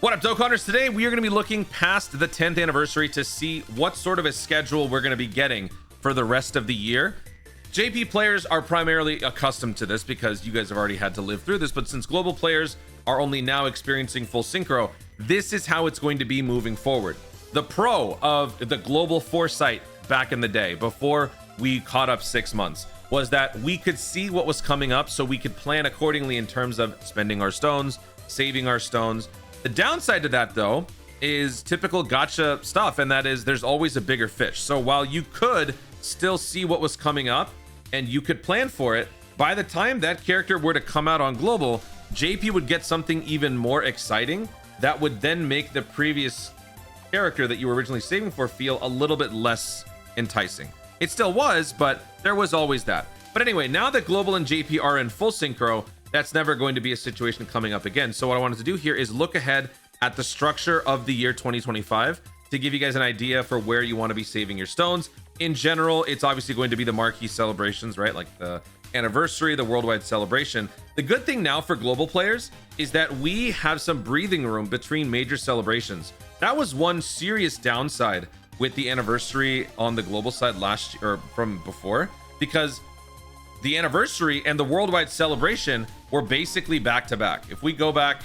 What up, Dokkaners? Today we are going to be looking past the 10th anniversary to see what sort of a schedule we're going to be getting for the rest of the year. JP players are primarily accustomed to this because you guys have already had to live through this, but since global players are only now experiencing full synchro, this is how it's going to be moving forward. The pro of the global foresight back in the day, before we caught up 6 months, was that we could see what was coming up so we could plan accordingly in terms of spending our stones, saving our stones. The downside to that, though, is typical gacha stuff, and that is there's always a bigger fish. So while you could still see what was coming up and you could plan for it, by the time that character were to come out on global, JP would get something even more exciting that would then make the previous character that you were originally saving for feel a little bit less enticing. It still was, but there was always that. But anyway, now that global and JP are in full synchro, that's never going to be a situation coming up again. So what I wanted to do here is look ahead at the structure of the year 2025 to give you guys an idea for where you want to be saving your stones. In general, it's obviously going to be the marquee celebrations, right? Like the anniversary, the worldwide celebration. The good thing now for global players is that we have some breathing room between major celebrations. That was one serious downside with the anniversary on the global side last year, or from before, because the anniversary and the worldwide celebration were basically back to back. If we go back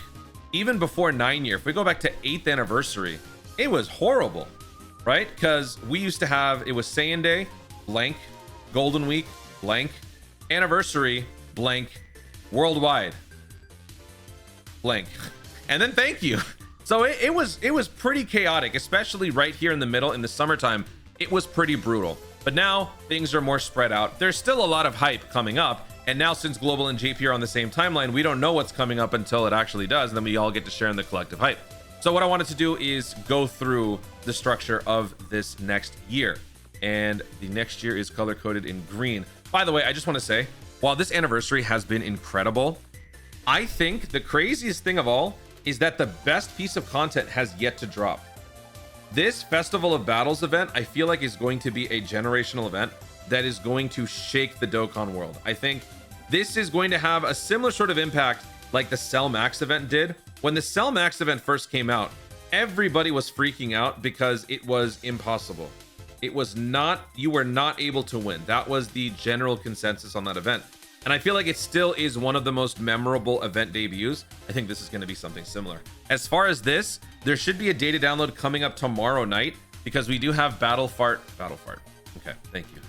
even before 9 year, if we go back to 8th anniversary, it was horrible, right? Because we used to have, it was Saiyan Day, blank, Golden Week, blank, anniversary, blank, worldwide, blank, and then thank you. So it was pretty chaotic, especially right here in the middle in the summertime. It was pretty brutal. But now things are more spread out. There's still a lot of hype coming up. And now since global and JP are on the same timeline, we don't know what's coming up until it actually does. And then we all get to share in the collective hype. So what I wanted to do is go through the structure of this next year. And the next year is color coded in green. By the way, I just want to say, while this anniversary has been incredible, I think the craziest thing of all is that the best piece of content has yet to drop. This Festival of Battles event, I feel like, is going to be a generational event that is going to shake the Dokkan world. I think this is going to have a similar sort of impact like the Cell Max event did. When the Cell Max event first came out, everybody was freaking out because it was impossible. It was not, you were not able to win. That was the general consensus on that event. And I feel like it still is one of the most memorable event debuts. I think this is going to be something similar. As far as this, there should be a data download coming up tomorrow night because we do have Battle Fart. Okay, thank you.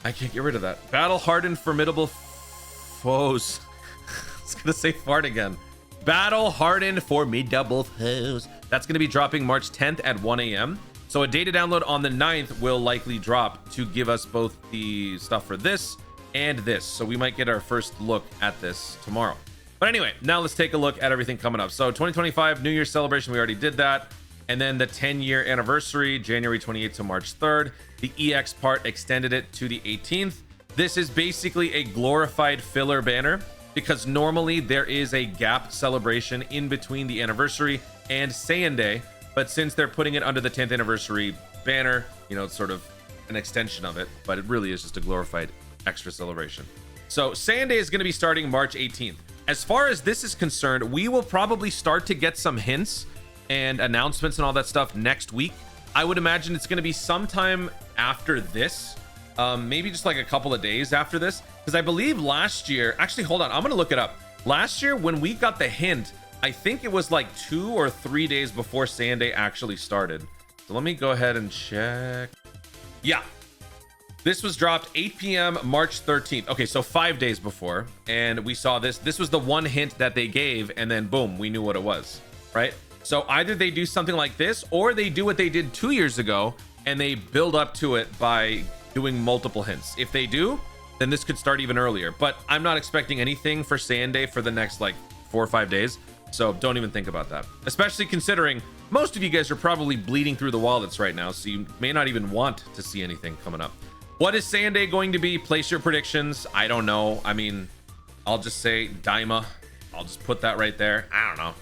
I can't get rid of that. Battle Hardened Formidable Foes. I was going to say fart again. Battle Hardened Formidable Foes. That's going to be dropping March 10th at 1 a.m. So a data download on the 9th will likely drop to give us both the stuff for this and this. So we might get our first look at this tomorrow. But anyway, now let's take a look at everything coming up. So 2025 New Year's celebration, we already did that. And then the 10-year anniversary, January 28th to March 3rd. The EX part extended it to the 18th. This is basically a glorified filler banner because normally there is a gap celebration in between the anniversary and Saiyan Day. But since they're putting it under the 10th anniversary banner, you know, it's sort of an extension of it, but it really is just a glorified extra celebration. So Saiyan Day is going to be starting March 18th. As far as this is concerned, we will probably start to get some hints and announcements and all that stuff next week. I would imagine it's going to be sometime after this, maybe just like a couple of days after this, because I believe last year, actually, hold on, I'm going to look it up. Last year when we got the hint, I think it was like 2 or 3 days before Saiyan Day actually started. So let me go ahead and check. Yeah. This was dropped 8 p.m. March 13th. Okay, so 5 days before. And we saw this. This was the one hint that they gave. And then boom, we knew what it was, right? So either they do something like this or they do what they did 2 years ago and they build up to it by doing multiple hints. If they do, then this could start even earlier. But I'm not expecting anything for Saiyan Day for the next like 4 or 5 days. So don't even think about that. Especially considering most of you guys are probably bleeding through the wallets right now. So you may not even want to see anything coming up. What is Saiyan Day going to be? Place your predictions. I don't know. I mean, I'll just say Daima. I'll just put that right there. I don't know.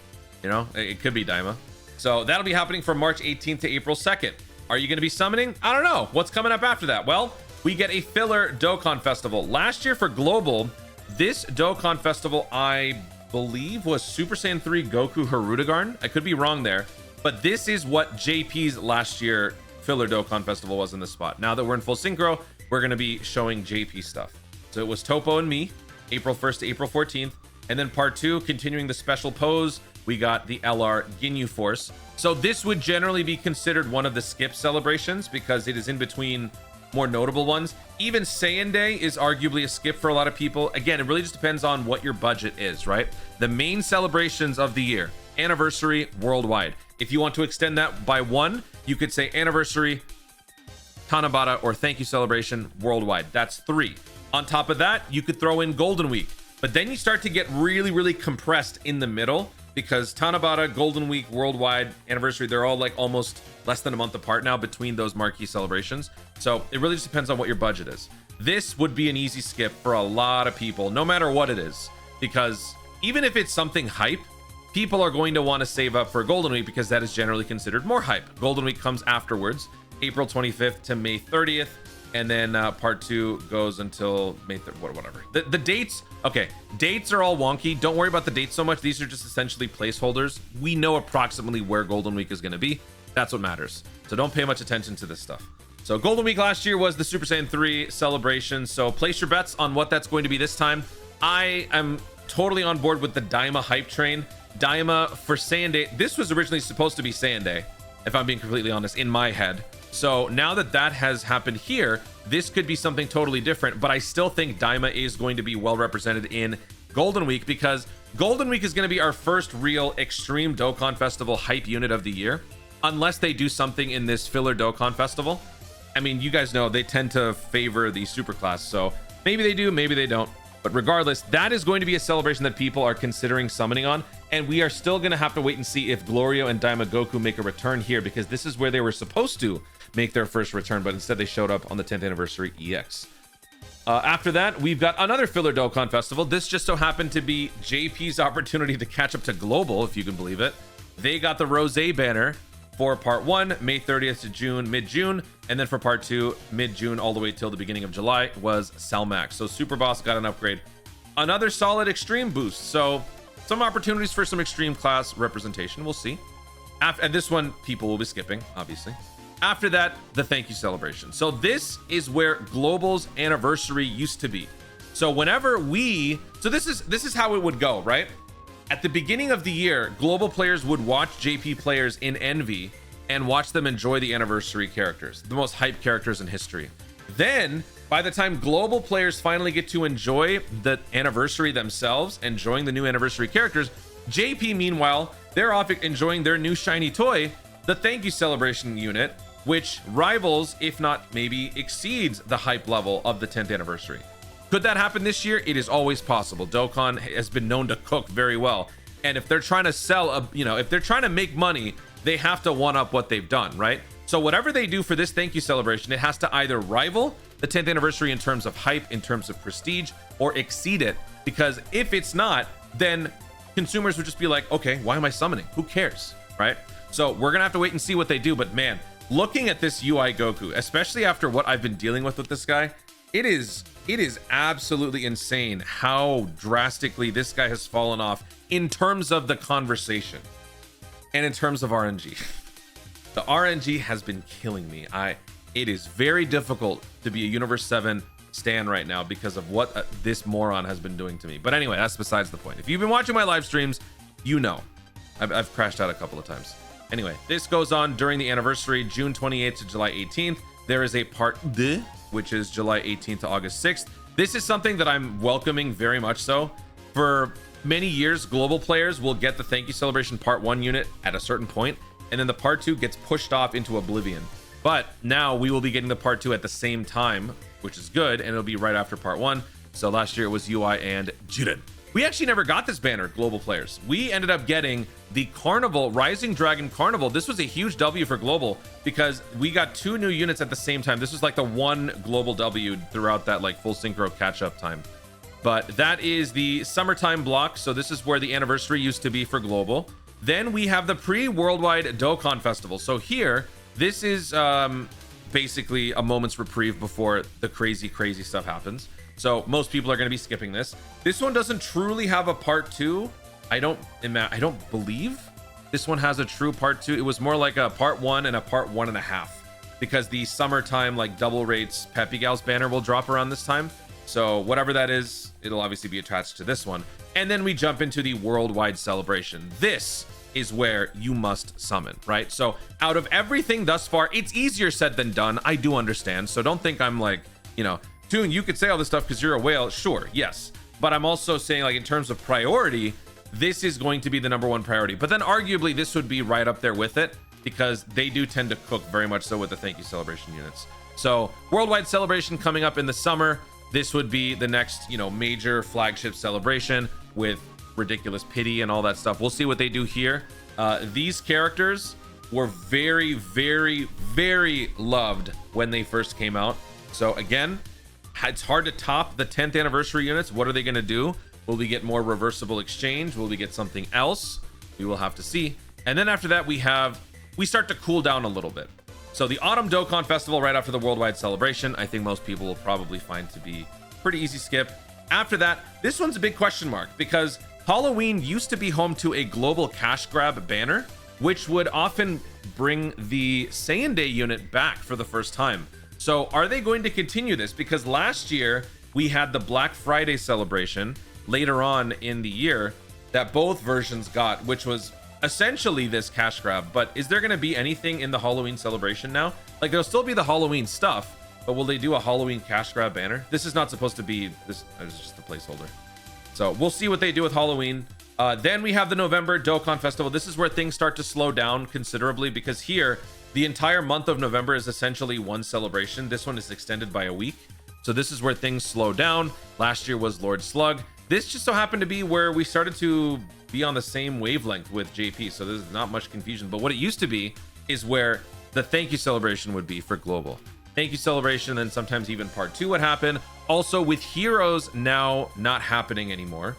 You know, it could be Daima. So that'll be happening from March 18th to April 2nd. Are you going to be summoning? I don't know. What's coming up after that? Well, we get a filler Dokkan Festival. Last year for Global, this Dokkan Festival, I believe was Super Saiyan 3 Goku Hirudegarn. I could be wrong there, but this is what JP's last year filler Dokkan Festival was in this spot. Now that we're in full synchro, we're going to be showing JP stuff. So it was Topo and me, April 1st to April 14th. And then part 2, continuing the special pose, we got the LR Ginyu Force. So this would generally be considered one of the skip celebrations because it is in between more notable ones. Even Saiyan Day is arguably a skip for a lot of people. Again, it really just depends on what your budget is, right? The main celebrations of the year, anniversary worldwide. If you want to extend that by one, you could say anniversary, Tanabata, or thank you celebration worldwide. That's 3. On top of that, you could throw in Golden Week. But then you start to get really, really compressed in the middle because Tanabata, Golden Week, Worldwide, Anniversary, they're all like almost less than a month apart now between those marquee celebrations. So it really just depends on what your budget is. This would be an easy skip for a lot of people, no matter what it is, because even if it's something hype, people are going to want to save up for Golden Week because that is generally considered more hype. Golden Week comes afterwards, April 25th to May 30th. And then part 2 goes until May 3rd, whatever. The dates, okay, dates are all wonky. Don't worry about the dates so much. These are just essentially placeholders. We know approximately where Golden Week is going to be. That's what matters. So don't pay much attention to this stuff. So Golden Week last year was the Super Saiyan 3 celebration. So place your bets on what that's going to be this time. I am totally on board with the Daima hype train. Daima for Saiyan Day. This was originally supposed to be Saiyan Day, if I'm being completely honest, in my head. So now that that has happened here, this could be something totally different, but I still think Daima is going to be well represented in Golden Week because Golden Week is going to be our first real Extreme Dokkan Festival hype unit of the year, unless they do something in this filler Dokkan Festival. I mean, you guys know they tend to favor the superclass, so maybe they do, maybe they don't. But regardless, that is going to be a celebration that people are considering summoning on, and we are still going to have to wait and see if Glorio and Daima Goku make a return here because this is where they were supposed to make their first return, but instead they showed up on the 10th anniversary EX. After that, we've got another filler Dokkan Festival. This just so happened to be JP's opportunity to catch up to Global, if you can believe it. They got the Rosé banner for part 1, May 30th to June, mid-June, and then for part 2, mid-June all the way till the beginning of July was Salmax. So Super Boss got an upgrade. Another solid Extreme boost. So some opportunities for some Extreme class representation. We'll see. And this one, people will be skipping, obviously. After that, the thank you celebration. So this is where Global's anniversary used to be. So whenever this is how it would go, right? At the beginning of the year, Global players would watch JP players in Envy and watch them enjoy the anniversary characters, the most hyped characters in history. Then, by the time Global players finally get to enjoy the anniversary themselves, enjoying the new anniversary characters, JP, meanwhile, they're off enjoying their new shiny toy, the thank you celebration unit, which rivals, if not maybe exceeds the hype level of the 10th anniversary. Could that happen this year? It is always possible. Dokkan has been known to cook very well. And if they're trying to sell, if they're trying to make money, they have to one up what they've done, right? So whatever they do for this thank you celebration, it has to either rival the 10th anniversary in terms of hype, in terms of prestige, or exceed it. Because if it's not, then consumers would just be like, okay, why am I summoning? Who cares, right? So we're gonna have to wait and see what they do. But man, looking at this UI Goku, especially after what I've been dealing with this guy, it is absolutely insane how drastically this guy has fallen off in terms of the conversation and in terms of RNG. The RNG has been killing me. It is very difficult to be a Universe 7 stan right now because of what this moron has been doing to me. But anyway, that's besides the point. If you've been watching my live streams, you know I've crashed out a couple of times. Anyway, this goes on during the anniversary, June 28th to July 18th. There is a part 2, which is July 18th to August 6th. This is something that I'm welcoming very much so. For many years, Global players will get the thank you celebration part 1 unit at a certain point, and then the part 2 gets pushed off into oblivion. But now we will be getting the part 2 at the same time, which is good, and it'll be right after part 1. So last year it was UI and Jiren. We actually never got this banner, Global players. We ended up getting the Carnival, Rising Dragon Carnival. This was a huge W for Global because we got 2 new units at the same time. This was like the one Global W throughout that like full synchro catch-up time. But that is the summertime block. So this is where the anniversary used to be for Global. Then we have the pre-worldwide Dokkan Festival. So here, this is basically a moment's reprieve before the crazy stuff happens. So most people are going to be skipping this. This one doesn't truly have a part 2 I don't believe this one has a true part 2. It was more like a part 1 and a part 1.5, because the summertime like double rates Peppy Gals banner will drop around this time. So whatever that is, it'll obviously be attached to this one. And then we jump into the worldwide celebration. This is where you must summon, right? So out of everything thus far, it's easier said than done. I do understand. So don't think I'm like, you know, Toon, you could say all this stuff because you're a whale. Sure, yes. But I'm also saying, like, in terms of priority, this is going to be the #1 priority. But then arguably this would be right up there with it, because they do tend to cook very much so with the thank you celebration units. So worldwide celebration coming up in the summer. This would be the next, you know, major flagship celebration with ridiculous pity and all that stuff. We'll see what they do here. These characters were very, very, very loved when they first came out. So again, it's hard to top the 10th anniversary units. What are they going to do? Will we get more reversible exchange? Will we get something else? We will have to see. And then after that, we start to cool down a little bit. So the Autumn Dokkan Festival right after the worldwide celebration, I think most people will probably find to be pretty easy skip. After that, this one's a big question mark, because Halloween used to be home to a global cash grab banner, which would often bring the Saiyan Day unit back for the first time. So are they going to continue this? Because last year we had the Black Friday celebration later on in the year that both versions got, which was essentially this cash grab. But is there going to be anything in the Halloween celebration now? Like, there'll still be the Halloween stuff, but will they do a Halloween cash grab banner? This is not supposed to be this. It's just a placeholder. So we'll see what they do with Halloween. Then we have the November Dokkan Festival. This is where things start to slow down considerably, because here the entire month of November is essentially one celebration. This one is extended by a week. So this is where things slow down. Last year was Lord Slug. This just so happened to be where we started to be on the same wavelength with JP. So there's not much confusion. But what it used to be is where the thank you celebration would be for global. Thank you celebration, and sometimes even part 2 would happen. Also, with heroes now not happening anymore,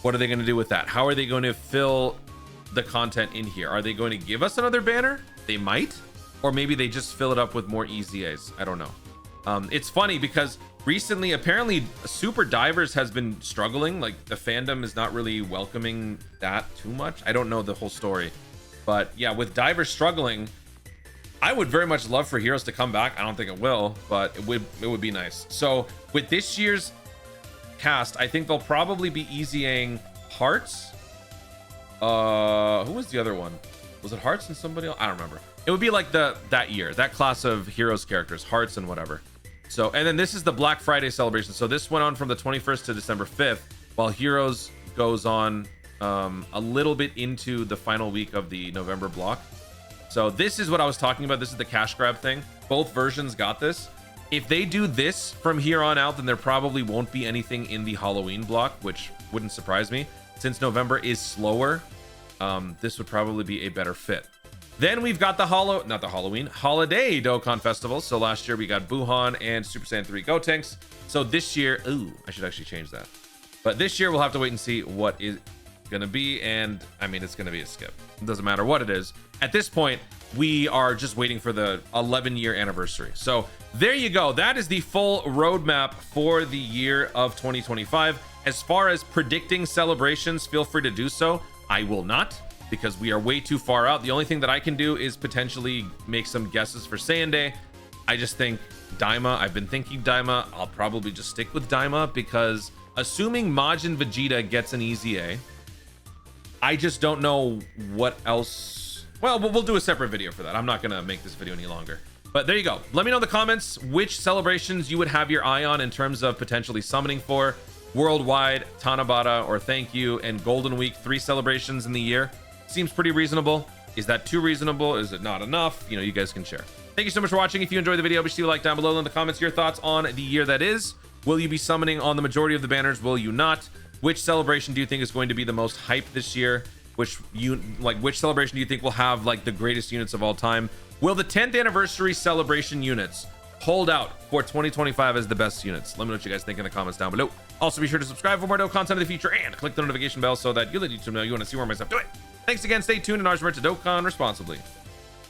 what are they going to do with that? How are they going to fill the content in here? Are they going to give us another banner? They might, or maybe they just fill it up with more EZAs. I don't know. It's funny because recently, apparently, Super Divers has been struggling. Like, the fandom is not really welcoming that too much. I don't know the whole story, but yeah, with Divers struggling, I would very much love for heroes to come back. I don't think it will, but it would be nice. So with this year's cast, I think they'll probably be EZAing Hearts. Who was the other one? Was it Hearts and somebody else? I don't remember. It would be like that year, that class of heroes characters, Hearts and whatever. So, and then this is the Black Friday celebration. So this went on from the 21st to December 5th, while Heroes goes on a little bit into the final week of the November block. So this is what I was talking about. This is the cash grab thing. Both versions got this. If they do this from here on out, then there probably won't be anything in the Halloween block, which wouldn't surprise me. Since November is slower, this would probably be a better fit. Then we've got the Holiday Dokkan Festival. So last year we got Buhan and Super Saiyan 3 Gotenks. So this year, ooh, I should actually change that. But this year we'll have to wait and see what is gonna be, and I mean, it's gonna be a skip. It doesn't matter what it is. At this point, we are just waiting for the 11-year anniversary. So there you go. That is the full roadmap for the year of 2025. As far as predicting celebrations, feel free to do so. I will not, because we are way too far out. The only thing that I can do is potentially make some guesses for Saiyan Day. I just think Daima. I've been thinking Daima. I'll probably just stick with Daima, because assuming Majin Vegeta gets an EZA, I just don't know what else. Well, we'll do a separate video for that. I'm not gonna make this video any longer. But there you go. Let me know in the comments which celebrations you would have your eye on in terms of potentially summoning for. Worldwide, Tanabata, or Thank You, and Golden Week, 3 celebrations in the year. Seems pretty reasonable. Is that too reasonable? Is it not enough? You know, you guys can share. Thank you so much for watching. If you enjoyed the video, be sure to like down below in the comments your thoughts on the year that is. Will you be summoning on the majority of the banners? Will you not? Which celebration do you think is going to be the most hype this year? Which celebration do you think will have like the greatest units of all time? Will the 10th anniversary celebration units hold out for 2025 as the best units? Let me know what you guys think in the comments down below. Also, be sure to subscribe for more dope content in the future and click the notification bell so that you let YouTube know you want to see more of my stuff. Do it. Thanks again. Stay tuned, and ours to Dokkan responsibly.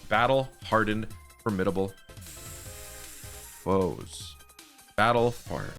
Battle hardened, formidable foes. Battle fart.